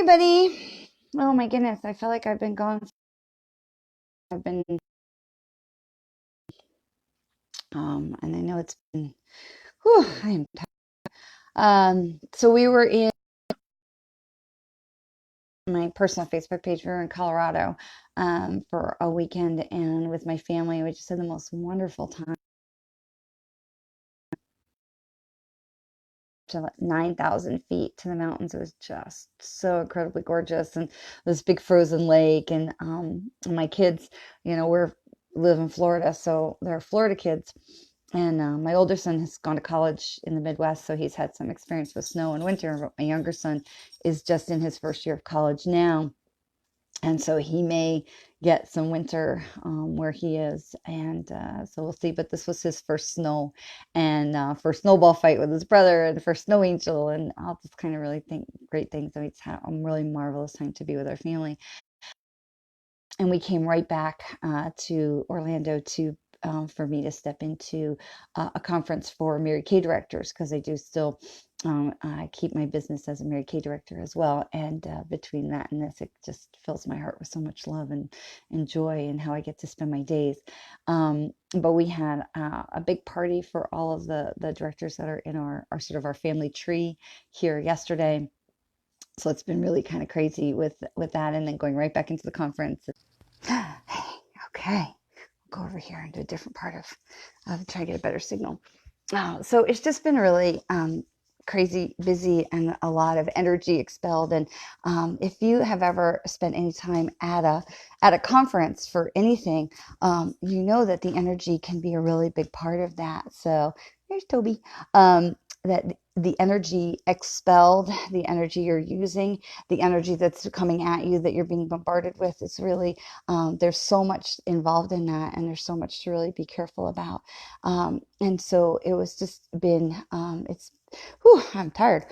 everybody. Oh my goodness, I feel like I've been gone. I've been, and I know it's been, whew, I am tired. So we were in my personal Facebook page. We were in Colorado, for a weekend, and with my family, we just had the most wonderful time. To like 9,000 feet to the mountains. It was just so incredibly gorgeous, and this big frozen lake. And my kids, we're live in Florida, so they're Florida kids. And my older son has gone to college in the Midwest, so he's had some experience with snow and winter. But my younger son is just in his first year of college now, and so he may get some winter where he is, and so we'll see. But this was his first snow, and first snowball fight with his brother, and first snow angel, and all just kind of really think great things. I mean, it's had a really marvelous time to be with our family. And we came right back to Orlando to for me to step into a conference for Mary Kay directors, because I do still I keep my business as a Mary Kay director as well. And between that and this, it just fills my heart with so much love and joy, and how I get to spend my days. But we had a big party for all of the directors that are in our sort of our family tree here yesterday. So it's been really kind of crazy with that, and then going right back into the conference. Okay, go over here into a different part of try to get a better signal. So it's just been really crazy, busy, and a lot of energy expelled. And if you have ever spent any time at a conference for anything, you know that the energy can be a really big part of that. So here's Toby. That the energy expelled, the energy you're using, the energy that's coming at you, that you're being bombarded with, is really, there's so much involved in that, and there's so much to really be careful about. And so it was just been, whew, I'm tired,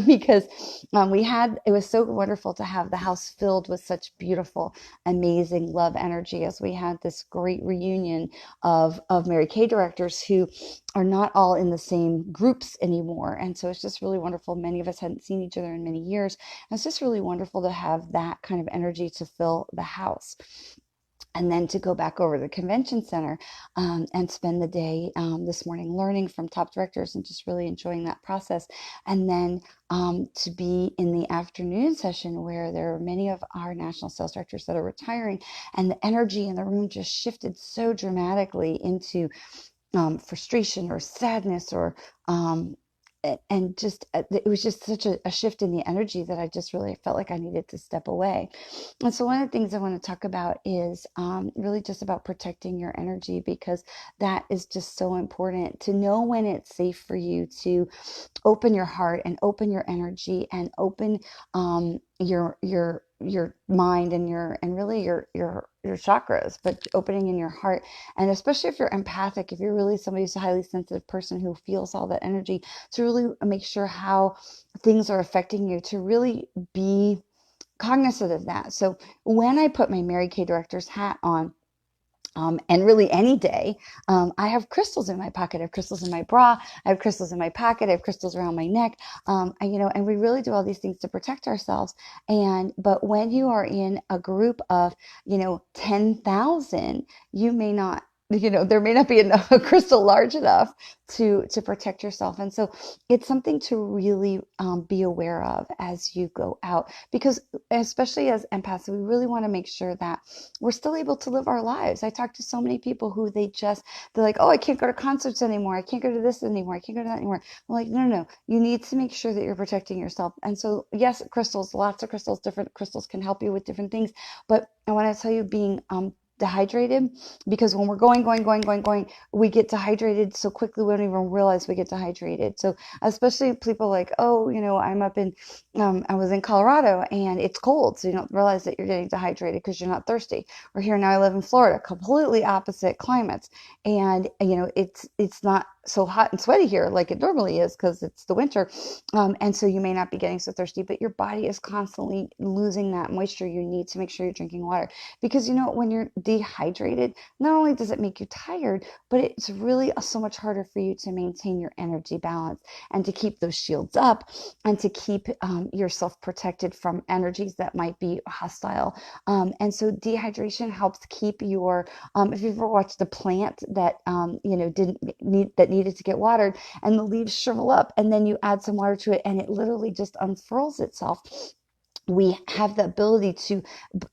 because it was so wonderful to have the house filled with such beautiful, amazing love energy, as we had this great reunion of Mary Kay directors who are not all in the same groups anymore. And so it's just really wonderful. Many of us hadn't seen each other in many years. And it's just really wonderful to have that kind of energy to fill the house. And then to go back over to the convention center, and spend the day this morning learning from top directors and just really enjoying that process. And then to be in the afternoon session, where there are many of our national sales directors that are retiring, and the energy in the room just shifted so dramatically into frustration or sadness, or and just it was just such a shift in the energy that I just really felt like I needed to step away. And so one of the things I want to talk about is really just about protecting your energy, because that is just so important to know when it's safe for you to open your heart and open your energy and open your mind and really your chakras, but opening in your heart. And especially if you're empathic, if you're really somebody who's a highly sensitive person who feels all that energy, to really make sure how things are affecting you, to really be cognizant of that. So when I put my Mary Kay director's hat on, and really any day, I have crystals in my pocket. I have crystals in my bra. I have crystals in my pocket. I have crystals around my neck. And we really do all these things to protect ourselves. But when you are in a group of, 10,000, you may not, there may not be a crystal large enough to protect yourself. And so it's something to really be aware of as you go out, because especially as empaths, we really want to make sure that we're still able to live our lives. I talk to so many people who they're like, oh, I can't go to concerts anymore. I can't go to this anymore. I can't go to that anymore. I'm like, no, no, no. You need to make sure that you're protecting yourself. And so, yes, crystals, lots of crystals, different crystals can help you with different things. But I want to tell you, being dehydrated, because when we're going, we get dehydrated so quickly we don't even realize we get dehydrated. So especially people like, oh, I'm up in I was in Colorado and it's cold, so you don't realize that you're getting dehydrated because you're not thirsty. Or here now, I live in Florida, completely opposite climates, and it's not so hot and sweaty here like it normally is because it's the winter. And so you may not be getting so thirsty, but your body is constantly losing that moisture. You need to make sure you're drinking water because, when you're dehydrated, not only does it make you tired, but it's really so much harder for you to maintain your energy balance and to keep those shields up and to keep yourself protected from energies that might be hostile. And so dehydration helps keep your, if you've ever watched a plant that, didn't need, that needed to get watered, and the leaves shrivel up, and then you add some water to it, and it literally just unfurls itself. We have the ability to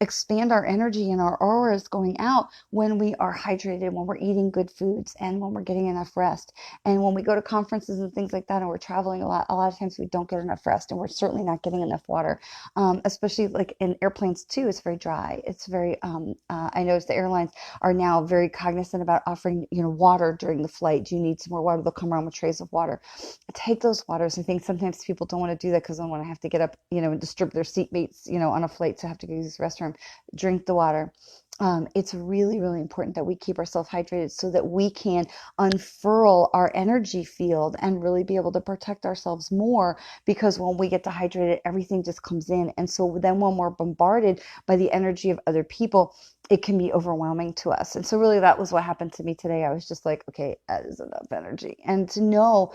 expand our energy and our auras going out when we are hydrated, when we're eating good foods, and when we're getting enough rest. And when we go to conferences and things like that, and we're traveling a lot of times we don't get enough rest, and we're certainly not getting enough water, especially like in airplanes too. It's very dry. It's very, I noticed the airlines are now very cognizant about offering, water during the flight. Do you need some more water? They'll come around with trays of water. Take those waters. I think sometimes people don't want to do that because they want to have to get up, and disturb their seatmates, on a flight to have to go use the restroom. Drink the water. It's really, really important that we keep ourselves hydrated so that we can unfurl our energy field and really be able to protect ourselves more, because when we get dehydrated, everything just comes in. And so then when we're bombarded by the energy of other people, it can be overwhelming to us. And so really that was what happened to me today. I was just like, okay, that is enough energy. And to know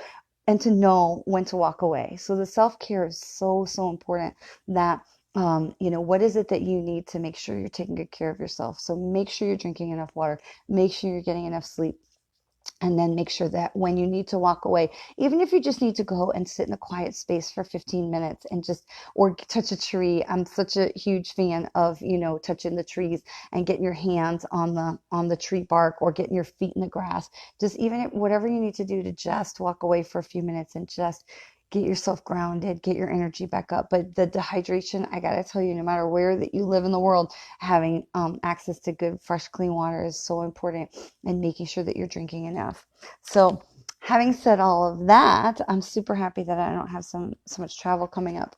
when to walk away. So the self-care is so, so important that, what is it that you need to make sure you're taking good care of yourself? So make sure you're drinking enough water, make sure you're getting enough sleep, and then make sure that when you need to walk away, even if you just need to go and sit in a quiet space for 15 minutes and just, or touch a tree. I'm such a huge fan of, touching the trees and getting your hands on the tree bark, or getting your feet in the grass. Just even whatever you need to do to just walk away for a few minutes and just get yourself grounded, get your energy back up. But the dehydration, I gotta tell you, no matter where that you live in the world, having access to good, fresh, clean water is so important, and making sure that you're drinking enough. So having said all of that, I'm super happy that I don't have so much travel coming up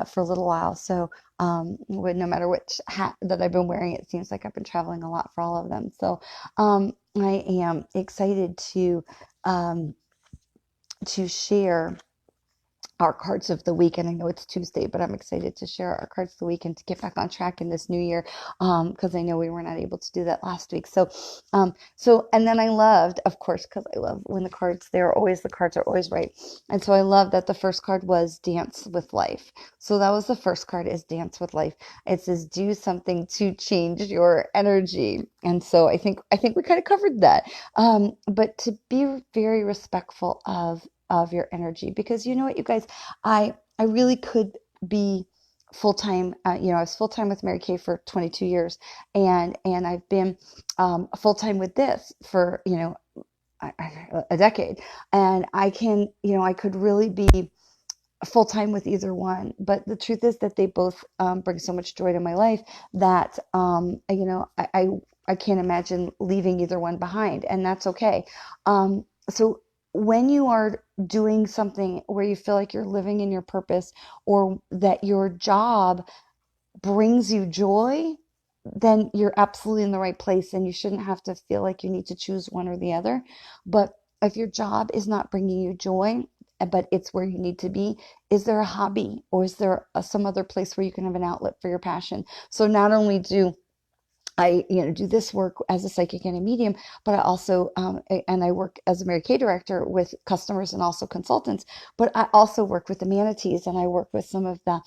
for a little while. So no matter which hat that I've been wearing, it seems like I've been traveling a lot for all of them. So I am excited to share our cards of the week. And I know it's Tuesday, but I'm excited to share our cards of the week and to get back on track in this new year, because I know we were not able to do that last week. And then I loved, of course, because I love when the cards are always right. And so I love that the first card was Dance with Life. So that was the first card, is Dance with Life. It says do something to change your energy. And so I think we kind of covered that. But to be very respectful of your energy, because you know what, you guys, I really could be full-time. I was full-time with Mary Kay for 22 years, and I've been full-time with this for a decade, and I could really be full-time with either one. But the truth is that they both bring so much joy to my life that I can't imagine leaving either one behind, and that's okay. So when you are doing something where you feel like you're living in your purpose, or that your job brings you joy, then you're absolutely in the right place, and you shouldn't have to feel like you need to choose one or the other. But if your job is not bringing you joy, but it's where you need to be, is there a hobby, or is there some other place where you can have an outlet for your passion? So not only do I, do this work as a psychic and a medium, but I also, and I work as a Mary Kay director with customers and also consultants, but I also work with the manatees, and I work with some of the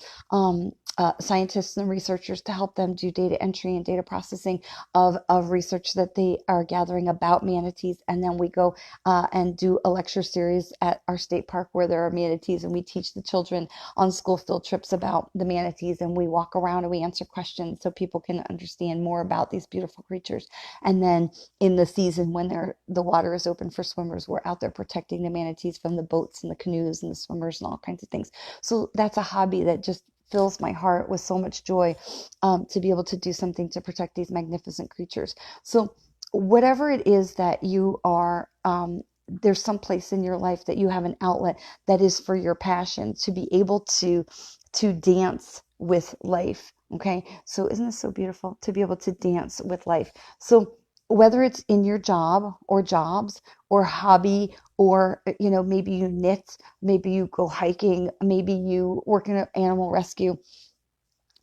scientists and researchers to help them do data entry and data processing of research that they are gathering about manatees. And then we go and do a lecture series at our state park where there are manatees, and we teach the children on school field trips about the manatees, and we walk around and we answer questions so people can understand more about these beautiful creatures. And then in the season when the water is open for swimmers, we're out there protecting the manatees from the boats and the canoes and the swimmers and all kinds of things. So that's a hobby that just fills my heart with so much joy, to be able to do something to protect these magnificent creatures. So whatever it is that you are, there's some place in your life that you have an outlet that is for your passion, to be able to dance with life. Okay, so isn't this so beautiful to be able to dance with life? So whether it's in your job or jobs or hobby, or maybe you knit, maybe you go hiking, maybe you work in an animal rescue,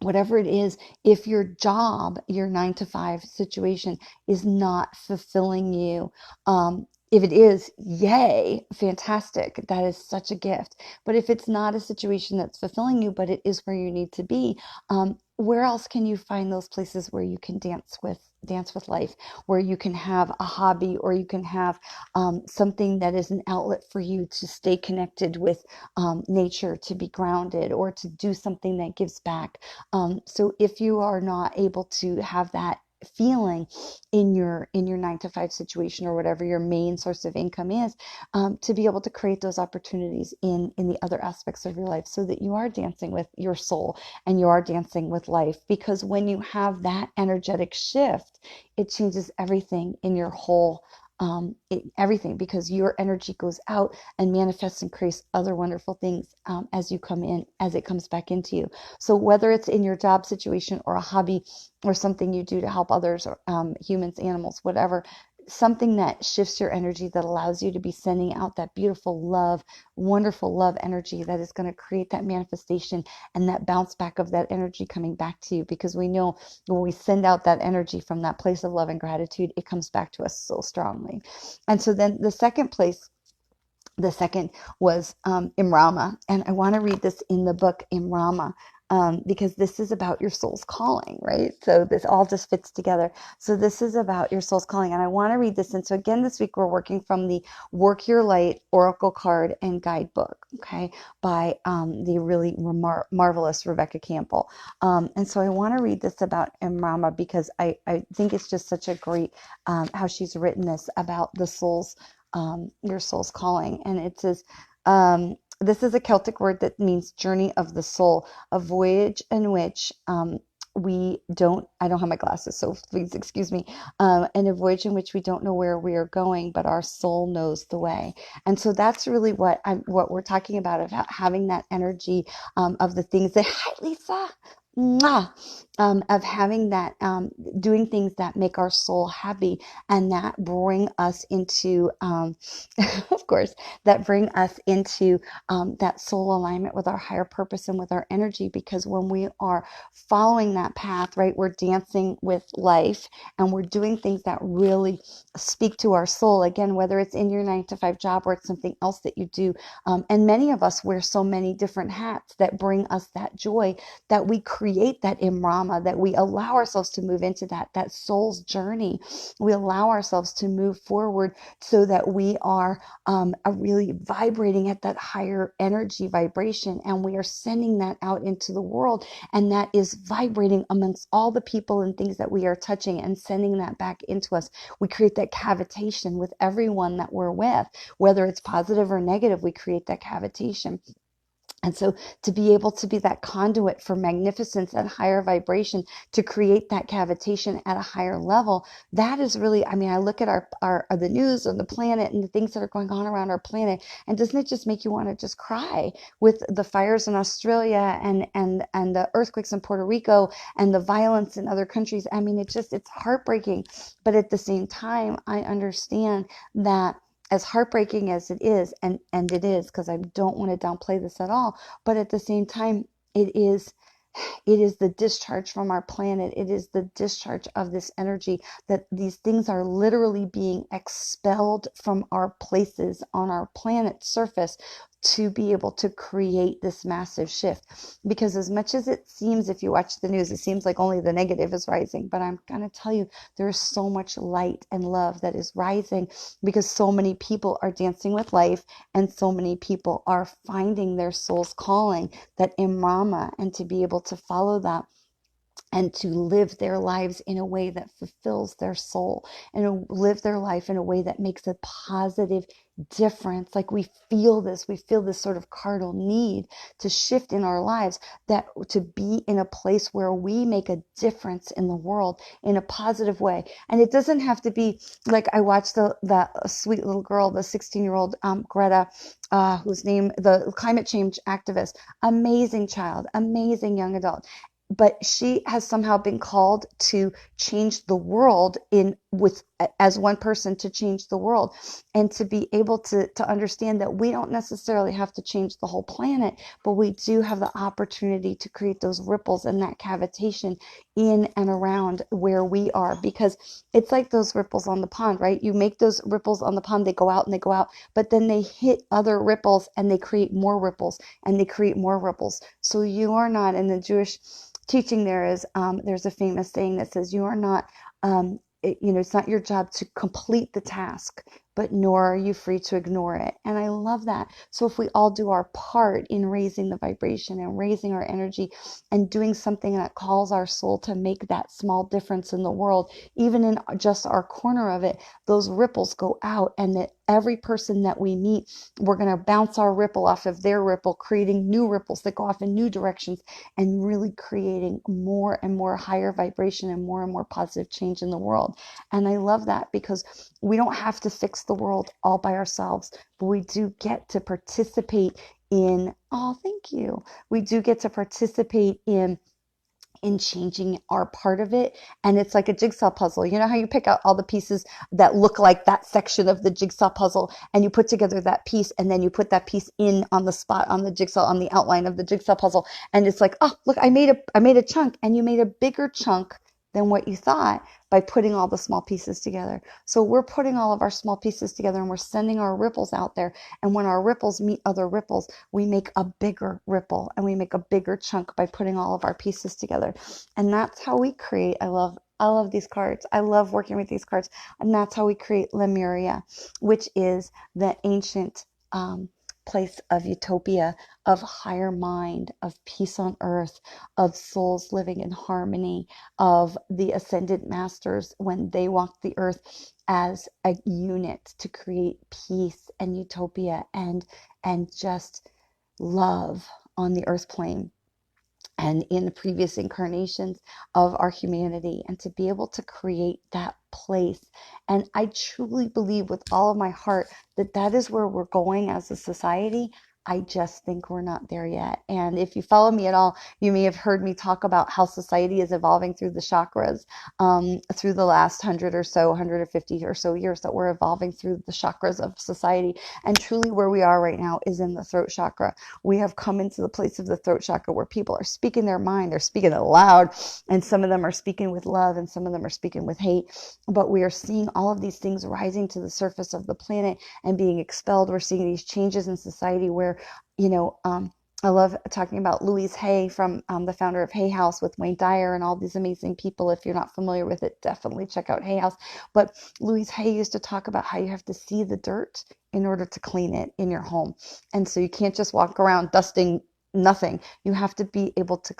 whatever it is, if your job, your 9 to 5 situation is not fulfilling you, if it is, yay, fantastic. That is such a gift. But if it's not a situation that's fulfilling you, but it is where you need to be, where else can you find those places where you can dance with life, where you can have a hobby, or you can have something that is an outlet for you to stay connected with nature, to be grounded, or to do something that gives back. So if you are not able to have that feeling in your 9 to 5 situation, or whatever your main source of income is, to be able to create those opportunities in the other aspects of your life, so that you are dancing with your soul and you are dancing with life. Because when you have that energetic shift, it changes everything in your whole everything, because your energy goes out and manifests and creates other wonderful things as you come in, as it comes back into you. So whether it's in your job situation or a hobby or something you do to help others, or humans, animals, whatever, something that shifts your energy, that allows you to be sending out that beautiful love, wonderful love energy, that is going to create that manifestation and that bounce back of that energy coming back to you. Because we know when we send out that energy from that place of love and gratitude, it comes back to us so strongly. And so then the second was in Ramah. And I want to read this in the book in Ramah, because this is about your soul's calling, right? So this all just fits together. So this is about your soul's calling. And I want to read this. And so again, this week we're working from the Work Your Light Oracle Card and Guidebook, okay, by the really marvelous Rebecca Campbell. And so I want to read this about Ramah, because I think it's just such a great, how she's written this about the soul's your soul's calling. And it says, this is a Celtic word that means journey of the soul, a voyage in which I don't have my glasses, so please excuse me, and a voyage in which we don't know where we are going, but our soul knows the way. And so that's really what we're talking about having that energy of the things that, hi Lisa, mwah, of having that, doing things that make our soul happy, and that bring us into, of course, that bring us into that soul alignment with our higher purpose and with our energy. Because when we are following that path, right, we're dancing with life, and we're doing things that really speak to our soul. Again, whether it's in your 9 to 5 job, or it's something else that you do. And many of us wear so many different hats that bring us that joy, that we create that imrama, that we allow ourselves to move into that soul's journey. We allow ourselves to move forward, so that we are really vibrating at that higher energy vibration, and we are sending that out into the world, and that is vibrating amongst all the people and things that we are touching, and sending that back into us. We create that cavitation with everyone that we're with, whether it's positive or negative. We create that cavitation. And so to be able to be that conduit for magnificence and higher vibration, to create that cavitation at a higher level, that is really, I mean, I look at our the news on the planet and the things that are going on around our planet, and doesn't it just make you want to just cry, with the fires in Australia and the earthquakes in Puerto Rico and the violence in other countries? I mean, it's heartbreaking. But at the same time, I understand that, as heartbreaking as it is, and it is, because I don't want to downplay this at all, but at the same time, it is the discharge from our planet. It is the discharge of this energy, that these things are literally being expelled from our places on our planet's surface, to be able to create this massive shift. Because as much as it seems, if you watch the news, it seems like only the negative is rising. But I'm going to tell you, there is so much light and love that is rising, because so many people are dancing with life, and so many people are finding their soul's calling, that imrama, and to be able to follow that, and to live their lives in a way that fulfills their soul, and live their life in a way that makes a positive difference. Like we feel this sort of cardinal need to shift in our lives, that to be in a place where we make a difference in the world in a positive way. And it doesn't have to be like, I watched the sweet little girl, the 16-year-old Greta, whose name, the climate change activist, amazing child, amazing young adult. But she has somehow been called to change the world in with as one person to change the world, and to be able to understand that we don't necessarily have to change the whole planet, but we do have the opportunity to create those ripples and that cavitation in and around where we are, because it's like those ripples on the pond, right? You make those ripples on the pond, they go out and they go out, but then they hit other ripples and they create more ripples and they create more ripples. So you are not, in the Jewish teaching, there's a famous saying that says, you are not, it's not your job to complete the task, but nor are you free to ignore it. And I love that. So if we all do our part in raising the vibration and raising our energy and doing something that calls our soul to make that small difference in the world, even in just our corner of it, those ripples go out, and that every person that we meet, we're going to bounce our ripple off of their ripple, creating new ripples that go off in new directions, and really creating more and more higher vibration and more positive change in the world. And I love that, because we don't have to fix the world all by ourselves, but we do get to participate in, oh, thank you. We do get to participate in changing our part of it. And it's like a jigsaw puzzle. You know how you pick out all the pieces that look like that section of the jigsaw puzzle, and you put together that piece, and then you put that piece in on the spot on the jigsaw, on the outline of the jigsaw puzzle. And it's like, oh, look, I made a chunk, and you made a bigger chunk than what you thought by putting all the small pieces together. So we're putting all of our small pieces together, and we're sending our ripples out there. And when our ripples meet other ripples, we make a bigger ripple, and we make a bigger chunk by putting all of our pieces together. And that's how we create. I love these cards. I love working with these cards. And that's how we create Lemuria, which is the ancient place of utopia, of higher mind, of peace on earth, of souls living in harmony, of the ascended masters when they walked the earth as a unit to create peace and utopia and just love on the earth plane and in the previous incarnations of our humanity, and to be able to create that place. And I truly believe with all of my heart that that is where we're going as a society. I just think we're not there yet. And if you follow me at all, you may have heard me talk about how society is evolving through the chakras, through the last 150 or so years, that we're evolving through the chakras of society. And truly where we are right now is in the throat chakra. We have come into the place of the throat chakra where people are speaking their mind, they're speaking it loud, and some of them are speaking with love and some of them are speaking with hate. But we are seeing all of these things rising to the surface of the planet and being expelled. We're seeing these changes in society where, I love talking about Louise Hay from the founder of Hay House with Wayne Dyer and all these amazing people. If you're not familiar with it, definitely check out Hay House. But Louise Hay used to talk about how you have to see the dirt in order to clean it in your home. And so you can't just walk around dusting nothing. You have to be able to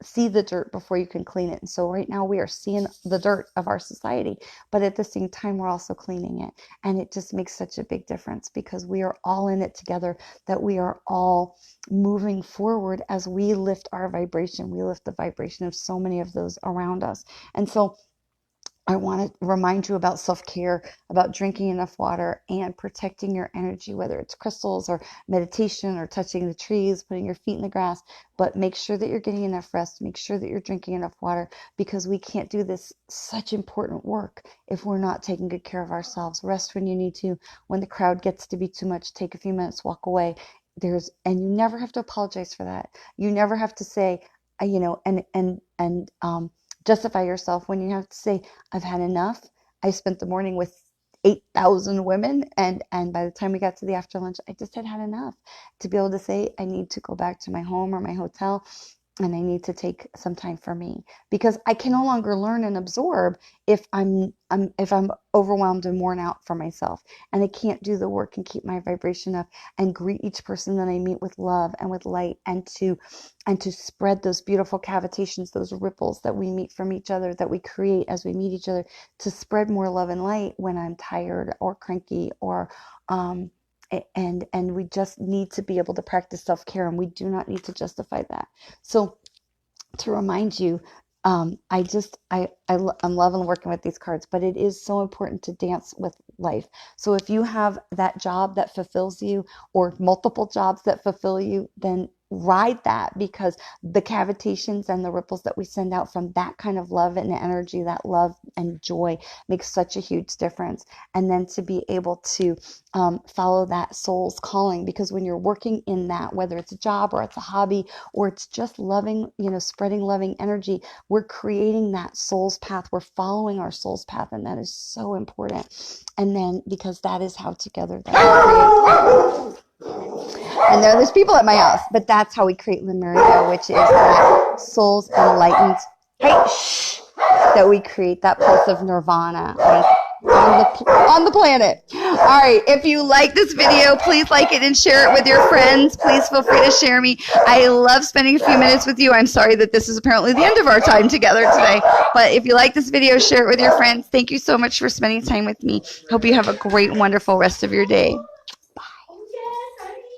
see the dirt before you can clean it. And so right now we are seeing the dirt of our society, but at the same time, we're also cleaning it. And it just makes such a big difference, because we are all in it together, that we are all moving forward as we lift our vibration. We lift the vibration of so many of those around us. And so I want to remind you about self-care, about drinking enough water and protecting your energy, whether it's crystals or meditation or touching the trees, putting your feet in the grass. But make sure that you're getting enough rest. Make sure that you're drinking enough water, because we can't do this such important work if we're not taking good care of ourselves. Rest when you need to. When the crowd gets to be too much, take a few minutes, walk away. And you never have to apologize for that. You never have to say, justify yourself when you have to say, I've had enough. I spent the morning with 8,000 women, and by the time we got to the after lunch, I just had enough. To be able to say, I need to go back to my home or my hotel, and I need to take some time for me, because I can no longer learn and absorb if I'm overwhelmed and worn out for myself, and I can't do the work and keep my vibration up and greet each person that I meet with love and with light, and to spread those beautiful cavitations, those ripples that we meet from each other, that we create as we meet each other, to spread more love and light when I'm tired or cranky or and we just need to be able to practice self-care, and we do not need to justify that. So to remind you, I'm loving working with these cards, but it is so important to dance with life. So if you have that job that fulfills you, or multiple jobs that fulfill you, then ride that, because the cavitations and the ripples that we send out from that kind of love and energy, that love and joy, makes such a huge difference. And then to be able to follow that soul's calling, because when you're working in that, whether it's a job or it's a hobby or it's just loving, spreading loving energy, we're creating that soul's path. We're following our soul's path, and that is so important. And then, because that is how together that we create. And there's people at my house, but that's how we create Lemuria, which is that soul's enlightened, that we create that place of nirvana on the planet. All right, if you like this video, please like it and share it with your friends. Please feel free to share me. I love spending a few minutes with you. I'm sorry that this is apparently the end of our time together today, but if you like this video, share it with your friends. Thank you so much for spending time with me. Hope you have a great, wonderful rest of your day.